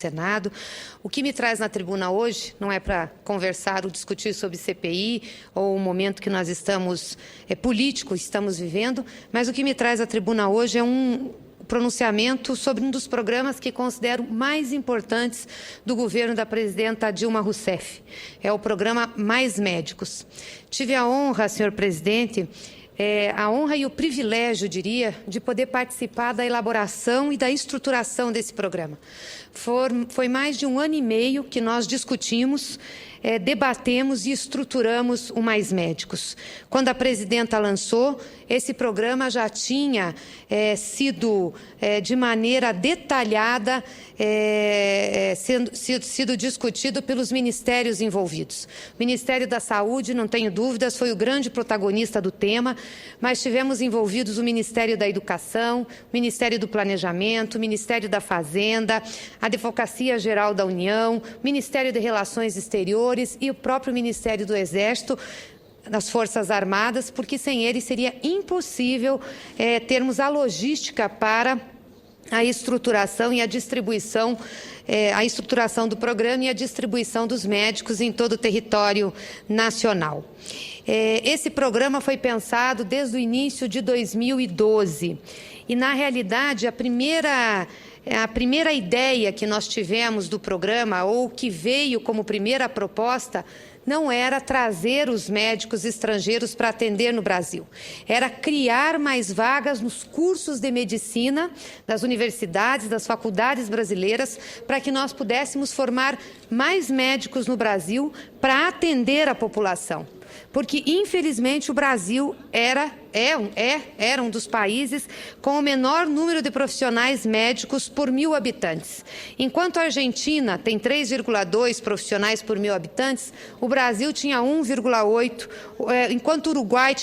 Senado. O que me traz na tribuna hoje não é para conversar ou discutir sobre CPI ou o momento que nós estamos político estamos vivendo, mas o que me traz à tribuna hoje é um pronunciamento sobre um dos programas que considero mais importantes do governo da presidenta Dilma Rousseff. É o programa Mais Médicos. Tive a honra, senhor presidente, a honra e o privilégio, diria, de poder participar da elaboração e da estruturação desse programa. Foi mais de 1 ano e meio que nós discutimos, debatemos e estruturamos o Mais Médicos. Quando a presidenta lançou, esse programa já tinha sido de maneira detalhada sido discutido pelos ministérios envolvidos. O Ministério da Saúde, não tenho dúvidas, foi o grande protagonista do tema, mas tivemos envolvidos o Ministério da Educação, o Ministério do Planejamento, o Ministério da Fazenda, a Advocacia Geral da União, o Ministério de Relações Exteriores e o próprio Ministério do Exército, das Forças Armadas, porque sem ele seria impossível termos a logística para a estruturação e a distribuição, a estruturação do programa e a distribuição dos médicos em todo o território nacional. Esse programa foi pensado desde o início de 2012 e, na realidade, a primeira ideia que nós tivemos do programa, ou que veio como primeira proposta, não era trazer os médicos estrangeiros para atender no Brasil. Era criar mais vagas nos cursos de medicina das universidades, das faculdades brasileiras, para que nós pudéssemos formar mais médicos no Brasil para atender a população. Porque, infelizmente, o Brasil era um dos países com o menor número de profissionais médicos por 1.000 habitantes. Enquanto a Argentina tem 3,2 profissionais por 1.000 habitantes, o Brasil tinha 1,8, enquanto o Uruguai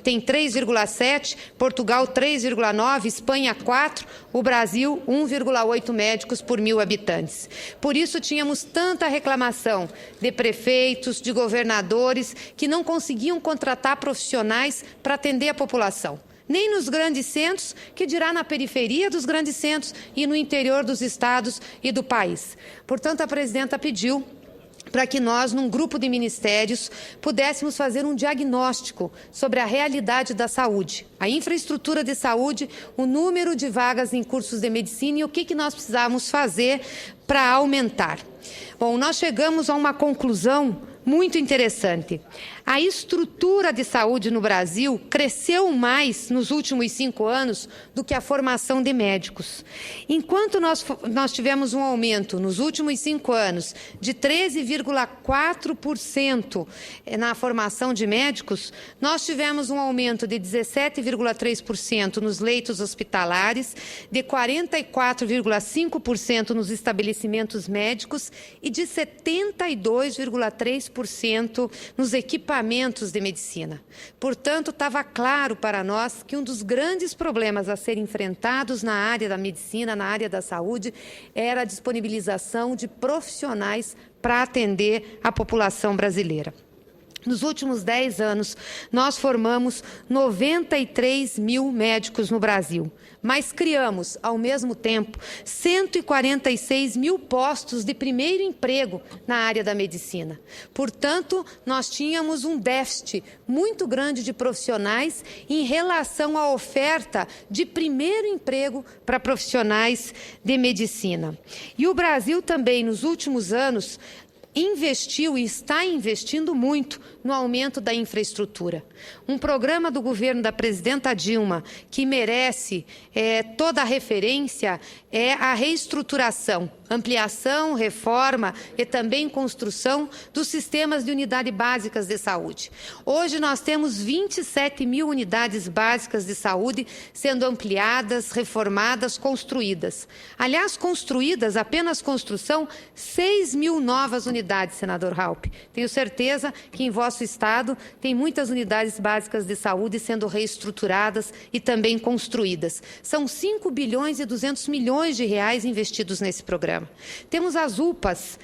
tem 3,7, Portugal 3,9, Espanha 4, o Brasil 1,8 médicos por 1.000 habitantes. Por isso tínhamos tanta reclamação de prefeitos, de governadores, que não conseguiam contratar profissionais para atender a população. Nem nos grandes centros, que dirá na periferia dos grandes centros e no interior dos estados e do país. Portanto, a presidenta pediu para que nós, num grupo de ministérios, pudéssemos fazer um diagnóstico sobre a realidade da saúde, a infraestrutura de saúde, o número de vagas em cursos de medicina e o que nós precisávamos fazer para aumentar. Bom, nós chegamos a uma conclusão muito interessante. A estrutura de saúde no Brasil cresceu mais nos últimos 5 anos do que a formação de médicos. Enquanto nós tivemos um aumento nos últimos 5 anos de 13,4% na formação de médicos, nós tivemos um aumento de 17,3% nos leitos hospitalares, de 44,5% nos estabelecimentos médicos e de 72,3% nos equipamentos de medicina. Portanto, estava claro para nós que um dos grandes problemas a serem enfrentados na área da medicina, na área da saúde, era a disponibilização de profissionais para atender a população brasileira. Nos últimos 10 anos, nós formamos 93.000 médicos no Brasil, mas criamos, ao mesmo tempo, 146.000 postos de primeiro emprego na área da medicina. Portanto, nós tínhamos um déficit muito grande de profissionais em relação à oferta de primeiro emprego para profissionais de medicina. E o Brasil também, nos últimos anos, investiu e está investindo muito no aumento da infraestrutura. Um programa do governo da presidenta Dilma que merece toda a referência é a reestruturação, ampliação, reforma e também construção dos sistemas de unidades básicas de saúde. Hoje nós temos 27.000 unidades básicas de saúde sendo ampliadas, reformadas, construídas. Aliás, construídas, apenas construção, 6.000 novas unidades, senador Raupp. Tenho certeza que em vosso estado tem muitas unidades básicas de saúde sendo reestruturadas e também construídas. São 5 bilhões e 200 milhões de reais investidos nesse programa. programa. Temos as UPAs,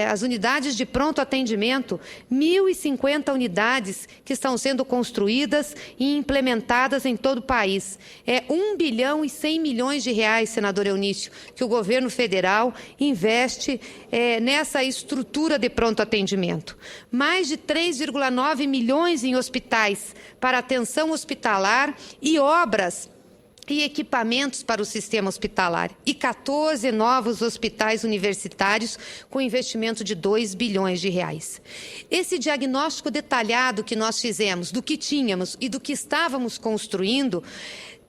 as unidades de pronto atendimento, 1.050 unidades que estão sendo construídas e implementadas em todo o país. É 1 bilhão e 100 milhões de reais, senador Eunício, que o governo federal investe nessa estrutura de pronto atendimento. Mais de 3,9 milhões em hospitais para atenção hospitalar e obras e equipamentos para o sistema hospitalar, e 14 novos hospitais universitários com investimento de 2 bilhões de reais. Esse diagnóstico detalhado que nós fizemos do que tínhamos e do que estávamos construindo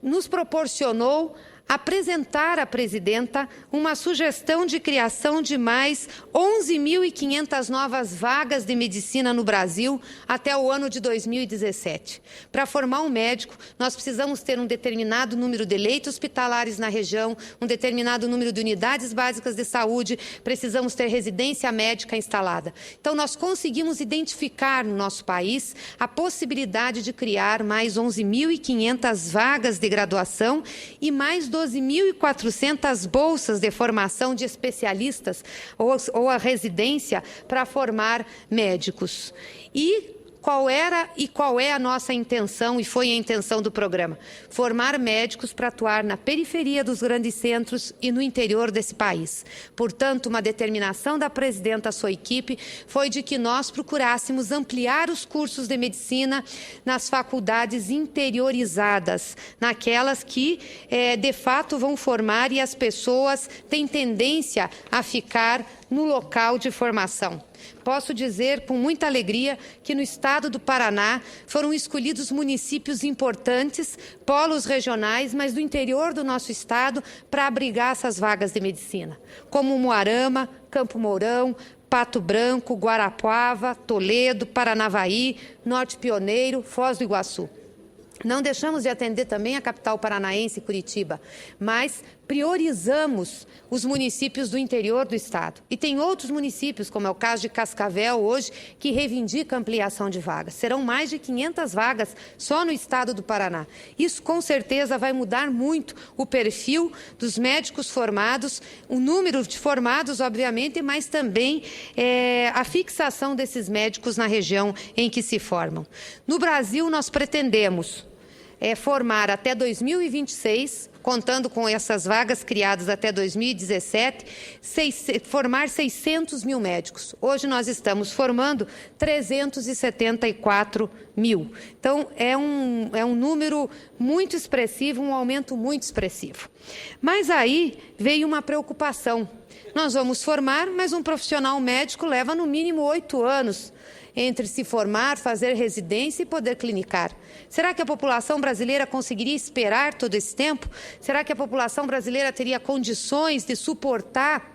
nos proporcionou apresentar à presidenta uma sugestão de criação de mais 11.500 novas vagas de medicina no Brasil até o ano de 2017. Para formar um médico, nós precisamos ter um determinado número de leitos hospitalares na região, um determinado número de unidades básicas de saúde, precisamos ter residência médica instalada. Então, nós conseguimos identificar no nosso país a possibilidade de criar mais 11.500 vagas de graduação e mais 12.400 bolsas de formação de especialistas ou a residência para formar médicos. E qual é a nossa intenção, e foi a intenção do programa? Formar médicos para atuar na periferia dos grandes centros e no interior desse país. Portanto, uma determinação da presidenta à sua equipe foi de que nós procurássemos ampliar os cursos de medicina nas faculdades interiorizadas, naquelas que, de fato, vão formar e as pessoas têm tendência a ficar no local de formação. Posso dizer com muita alegria que no estado do Paraná foram escolhidos municípios importantes, polos regionais, mas do interior do nosso estado, para abrigar essas vagas de medicina, como Umuarama, Campo Mourão, Pato Branco, Guarapuava, Toledo, Paranavaí, Norte Pioneiro, Foz do Iguaçu. Não deixamos de atender também a capital paranaense, Curitiba, mas priorizamos os municípios do interior do estado. E tem outros municípios, como é o caso de Cascavel hoje, que reivindica ampliação de vagas. Serão mais de 500 vagas só no estado do Paraná. Isso, com certeza, vai mudar muito o perfil dos médicos formados, o número de formados, obviamente, mas também a fixação desses médicos na região em que se formam. No Brasil, nós pretendemos formar até 2026, contando com essas vagas criadas até 2017, formar 600 mil médicos. Hoje nós estamos formando 374 mil. Então, é um número muito expressivo, um aumento muito expressivo. Mas aí veio uma preocupação. Nós vamos formar, mas um profissional médico leva no mínimo 8 anos entre se formar, fazer residência e poder clinicar. Será que a população brasileira conseguiria esperar todo esse tempo? Será que a população brasileira teria condições de suportar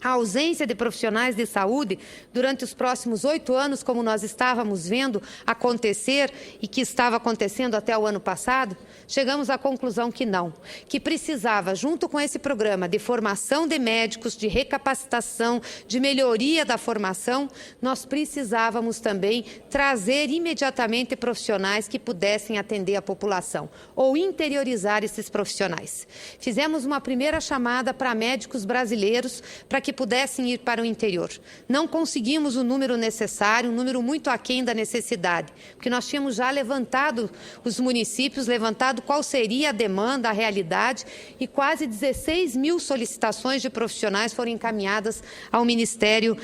a ausência de profissionais de saúde durante os próximos 8 anos, como nós estávamos vendo acontecer e que estava acontecendo até o ano passado? Chegamos à conclusão que não, que precisava, junto com esse programa de formação de médicos, de recapacitação, de melhoria da formação, nós precisávamos também trazer imediatamente profissionais que pudessem atender a população ou interiorizar esses profissionais. Fizemos uma primeira chamada para médicos brasileiros para que pudessem ir para o interior. Não conseguimos o número necessário, um número muito aquém da necessidade, porque nós tínhamos já levantado os municípios, levantado qual seria a demanda, a realidade, e quase 16 mil solicitações de profissionais foram encaminhadas ao Ministério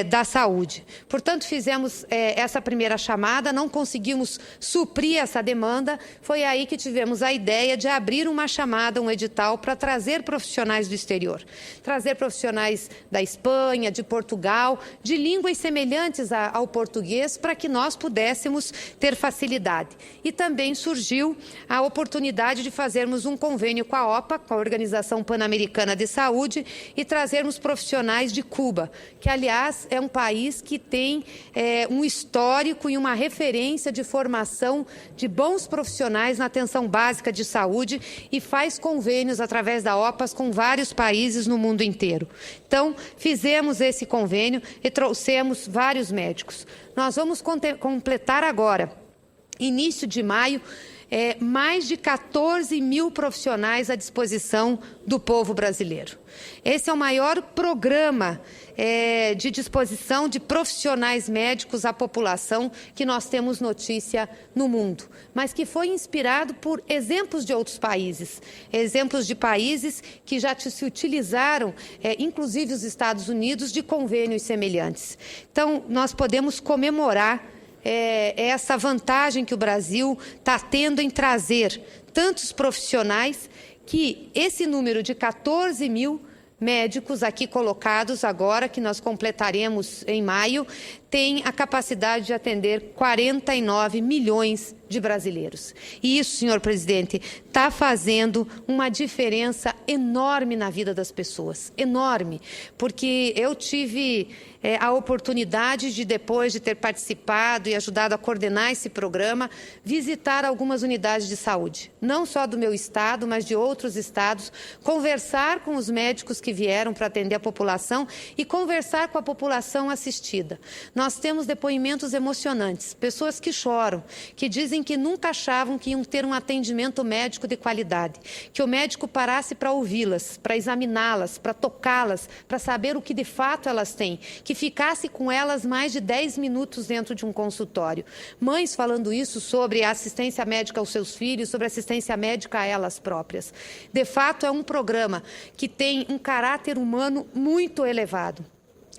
da Saúde. Portanto, fizemos essa primeira chamada, não conseguimos suprir essa demanda, foi aí que tivemos a ideia de abrir uma chamada, um edital, para trazer profissionais do exterior, trazer profissionais da Espanha, de Portugal, de línguas semelhantes ao português, para que nós pudéssemos ter facilidade. E também surgiu a oportunidade de fazermos um convênio com a OPA, com a Organização Pan-Americana de Saúde, e trazermos profissionais de Cuba, que, aliás, é um país que tem um histórico e uma referência de formação de bons profissionais na atenção básica de saúde e faz convênios através da OPAS com vários países no mundo inteiro. Então, fizemos esse convênio e trouxemos vários médicos. Nós vamos completar agora, início de maio, mais de 14 mil profissionais à disposição do povo brasileiro. Esse é o maior programa de disposição de profissionais médicos à população que nós temos notícia no mundo, mas que foi inspirado por exemplos de outros países, exemplos de países que já se utilizaram, inclusive os Estados Unidos, de convênios semelhantes. Então, nós podemos comemorar essa vantagem que o Brasil está tendo em trazer tantos profissionais, que esse número de 14 mil médicos aqui colocados agora, que nós completaremos em maio, tem a capacidade de atender 49 milhões de brasileiros. E isso, senhor presidente, está fazendo uma diferença enorme na vida das pessoas, enorme, porque eu tive a oportunidade de, depois de ter participado e ajudado a coordenar esse programa, visitar algumas unidades de saúde, não só do meu estado, mas de outros estados, conversar com os médicos que vieram para atender a população e conversar com a população assistida. Nós temos depoimentos emocionantes, pessoas que choram, que dizem que nunca achavam que iam ter um atendimento médico de qualidade, que o médico parasse para ouvi-las, para examiná-las, para tocá-las, para saber o que de fato elas têm, que ficasse com elas mais de 10 minutos dentro de um consultório. Mães falando isso sobre a assistência médica aos seus filhos, sobre assistência médica a elas próprias. De fato, é um programa que tem um caráter humano muito elevado.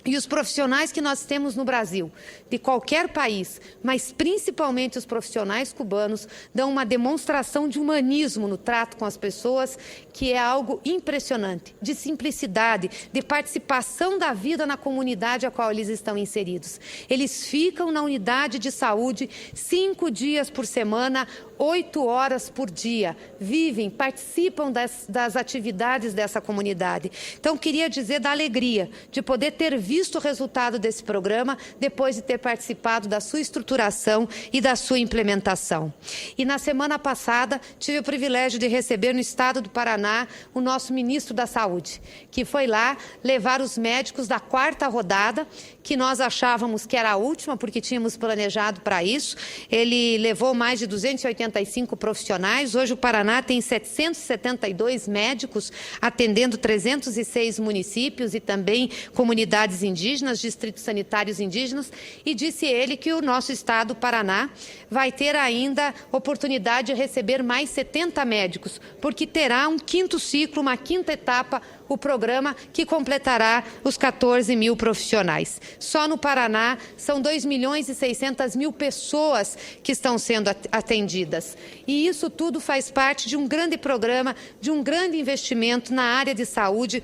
E os profissionais que nós temos no Brasil, de qualquer país, mas principalmente os profissionais cubanos, dão uma demonstração de humanismo no trato com as pessoas, que é algo impressionante, de simplicidade, de participação da vida na comunidade a qual eles estão inseridos. Eles ficam na unidade de saúde 5 dias por semana, 8 horas por dia, vivem, participam das atividades dessa comunidade. Então, queria dizer da alegria de poder ter visto o resultado desse programa depois de ter participado da sua estruturação e da sua implementação. E na semana passada, tive o privilégio de receber no estado do Paraná o nosso ministro da Saúde, que foi lá levar os médicos da 4ª rodada, que nós achávamos que era a última, porque tínhamos planejado para isso. Ele levou mais de 285 profissionais. Hoje o Paraná tem 772 médicos atendendo 306 municípios e também comunidades indígenas, distritos sanitários indígenas, e disse ele que o nosso estado, o Paraná, vai ter ainda oportunidade de receber mais 70 médicos, porque terá um 5º ciclo, uma 5ª etapa, o programa que completará os 14 mil profissionais. Só no Paraná são 2.600.000 pessoas que estão sendo atendidas. E isso tudo faz parte de um grande programa, de um grande investimento na área de saúde,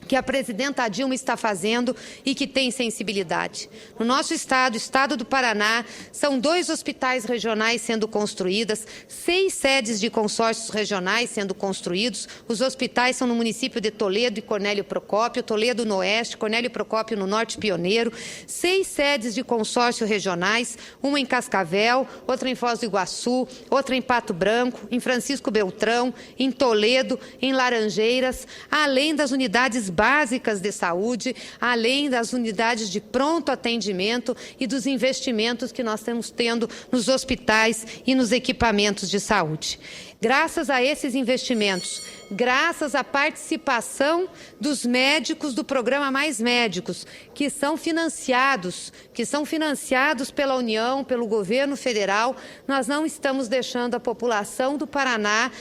que a presidenta Dilma está fazendo e que tem sensibilidade. No nosso estado, o estado do Paraná, são 2 hospitais regionais sendo construídas, 6 sedes de consórcios regionais sendo construídos. Os hospitais são no município de Toledo e Cornélio Procópio, Toledo no oeste, Cornélio Procópio no norte pioneiro, 6 sedes de consórcio regionais, uma em Cascavel, outra em Foz do Iguaçu, outra em Pato Branco, em Francisco Beltrão, em Toledo, em Laranjeiras, além das unidades básicas de saúde, além das unidades de pronto atendimento e dos investimentos que nós estamos tendo nos hospitais e nos equipamentos de saúde. Graças a esses investimentos, graças à participação dos médicos do programa Mais Médicos, que são financiados pela União, pelo governo federal, nós não estamos deixando a população do Paraná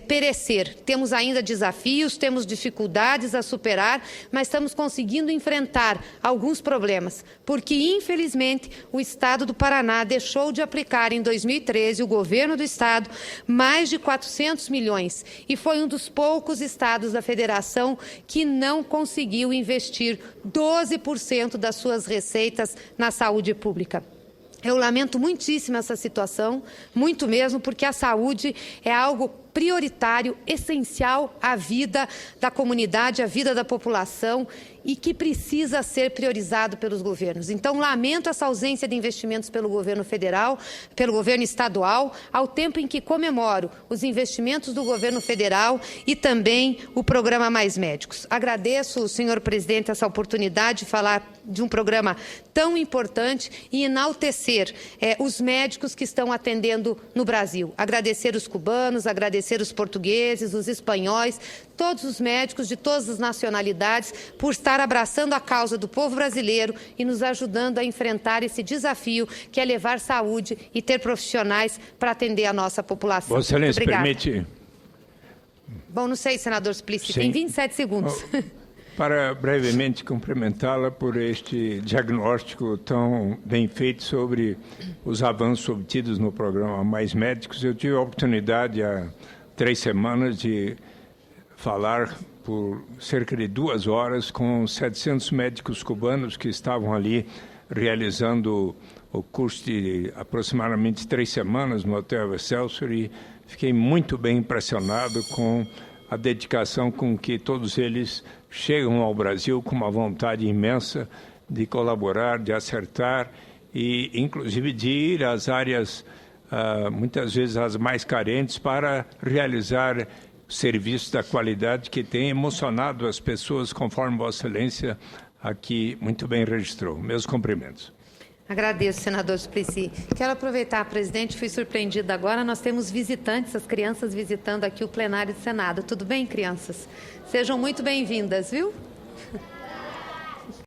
perecer. Temos ainda desafios, temos dificuldades a superar, mas estamos conseguindo enfrentar alguns problemas, porque, infelizmente, o estado do Paraná deixou de aplicar em 2013, o governo do estado, mais de 400 milhões, e foi um dos poucos estados da federação que não conseguiu investir 12% das suas receitas na saúde pública. Eu lamento muitíssimo essa situação, muito mesmo, porque a saúde é algo prioritário, essencial à vida da comunidade, à vida da população e que precisa ser priorizado pelos governos. Então, lamento essa ausência de investimentos pelo governo federal, pelo governo estadual, ao tempo em que comemoro os investimentos do governo federal e também o programa Mais Médicos. Agradeço, senhor presidente, essa oportunidade de falar de um programa tão importante e enaltecer os médicos que estão atendendo no Brasil. Agradecer os cubanos, agradecer os portugueses, os espanhóis, todos os médicos de todas as nacionalidades por estar abraçando a causa do povo brasileiro e nos ajudando a enfrentar esse desafio que é levar saúde e ter profissionais para atender a nossa população. Vossa Excelência, permite... Bom, não sei, senador Suplicy, tem 27 segundos. Para brevemente cumprimentá-la por este diagnóstico tão bem feito sobre os avanços obtidos no programa Mais Médicos, eu tive a oportunidade há 3 semanas de falar por cerca de 2 horas com 700 médicos cubanos que estavam ali realizando o curso de aproximadamente 3 semanas no Hotel Excelsior e fiquei muito bem impressionado com a dedicação com que todos eles chegam ao Brasil com uma vontade imensa de colaborar, de acertar e, inclusive, de ir às áreas, muitas vezes as mais carentes, para realizar serviços da qualidade que tem emocionado as pessoas, conforme Vossa Excelência aqui muito bem registrou. Meus cumprimentos. Agradeço, senador Suplicy. Quero aproveitar, presidente, fui surpreendida agora, nós temos visitantes, as crianças visitando aqui o plenário do Senado. Tudo bem, crianças? Sejam muito bem-vindas, viu?